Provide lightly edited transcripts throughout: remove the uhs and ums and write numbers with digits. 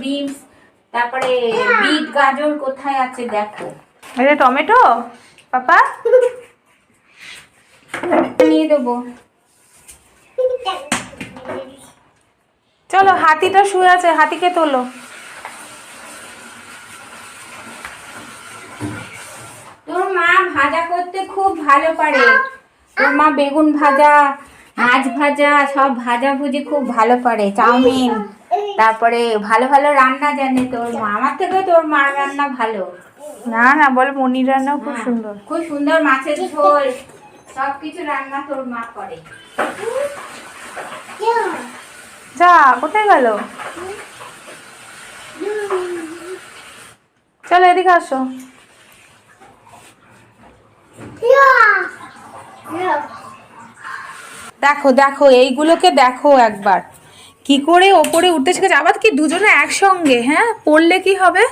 Beans, তারপরে bit গাজর কোথায় আছে দেখো। এই যে টমেটো পাপা নিয়ে দেবো। চলো, হাতিটা শুয়ে আছে, হাতিকে তোলো। তোর মা ভাজা করতে খুব ভালো পারে। তোর মা বেগুন ভাজা, মাছ ভাজা, সব ভাজা ভুজি খুব ভালো পারে। চাউমিন, তারপরে ভালো ভালো রান্না জানে তোর মা। আমার থেকে তোর মার রান্না ভালো। না না, বলে মনির রান্নাও খুব সুন্দর। খুব সুন্দর মাছের ঝোল, সবকিছু রান্না তোর মা করে। যা, কোথায় গেল? চলো এদিকে আসো। দেখো দেখো, এইগুলোকে দেখো একবার কি করে ওপরে উঠতে শিখেছে। আবার কি দুজনে একসঙ্গে, হ্যাঁ? পড়লে কি হবে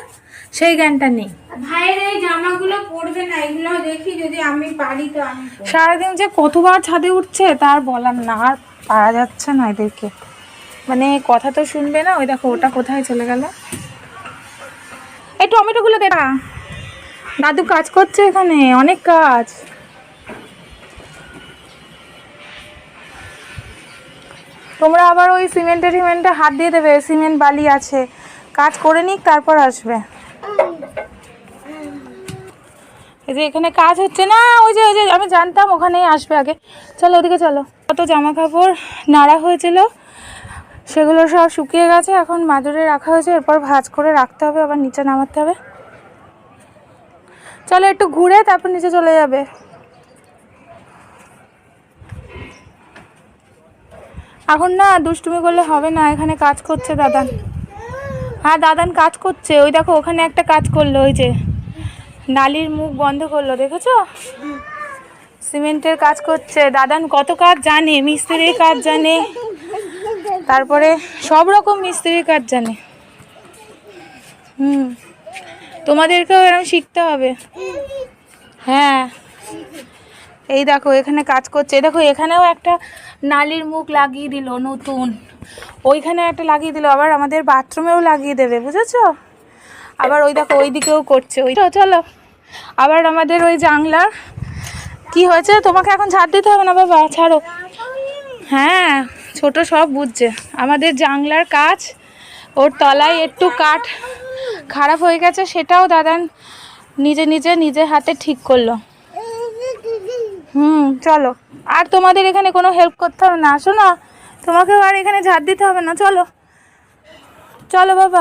সেই জ্ঞানটা নেই। ভাইয়ের এই জামাগুলো পরবে না, এগুলো দেখি যদি আমি পারি তো আমি পরবো। সারাদিন যে কতবার ছাদে উঠছে তার বলার না, আর পারা যাচ্ছে না এদেরকে। মানে কথা তো শুনবে না। ওই দেখো ওটা কোথায় চলে গেল। এই টমেটোগুলো দেখা, দাদু কাজ করছে এখানে, অনেক কাজ। তোমরা আবার ওই সিমেন্টে হাত দিয়ে দেবে, সিমেন্ট বালি আছে, কাজ করে নিক তারপর আসবে। এই যে এখানে কাজ হচ্ছে না, ওই যে আমি জানতাম ওখানেই আসবে আগে। চলো ওদিকে চলো। কত জামা কাপড় নাড়া হয়েছিল সেগুলো সব শুকিয়ে গেছে, এখন মাদুরে রাখা হয়েছে। এরপর ভাঁজ করে রাখতে হবে, আবার নিচে নামাতে হবে। চলো একটু ঘুরে তারপর নিচে চলে যাবে। এখন না দুষ্টুমি করলে হবে না, এখানে কাজ করছে দাদান। হ্যাঁ দাদান কাজ করছে, ওই দেখো ওখানে একটা কাজ করলো, ওই যে নালির মুখ বন্ধ করলো, দেখেছো? সিমেন্টের কাজ করছে দাদান। কত কাজ জানে, মিস্ত্রির কাজ জানে, তারপরে সব রকম মিস্ত্রির কাজ জানে। তোমাদেরকেও এরকম শিখতে হবে। হ্যাঁ এই দেখো এখানে কাজ করছে। দেখো এখানেও একটা নালির মুখ লাগিয়ে দিল নতুন, ওইখানে একটা লাগিয়ে দিল, আবার আমাদের বাথরুমেও লাগিয়ে দেবে, বুঝেছো? আবার ওই দেখো ওই দিকেও করছে। ওই চলো, আবার আমাদের ওই জানলার কি হয়েছে, তোমাকে এখন ঝাড় দিতে হবে না বাবা, ছাড়ো। হ্যাঁ ছোট সব বুঝছে। আমাদের জানলার কাজ, ওর তলায় একটু কাঠ খারাপ হয়ে গেছে, সেটাও দাদান নিজে হাতে ঠিক করলো। চলো, আর তোমাদের এখানে কোনো হেল্প করতে হবে না, আসো না, তোমাকেও আর এখানে ঝাড় দিতে হবে না। চলো চলো বাবা।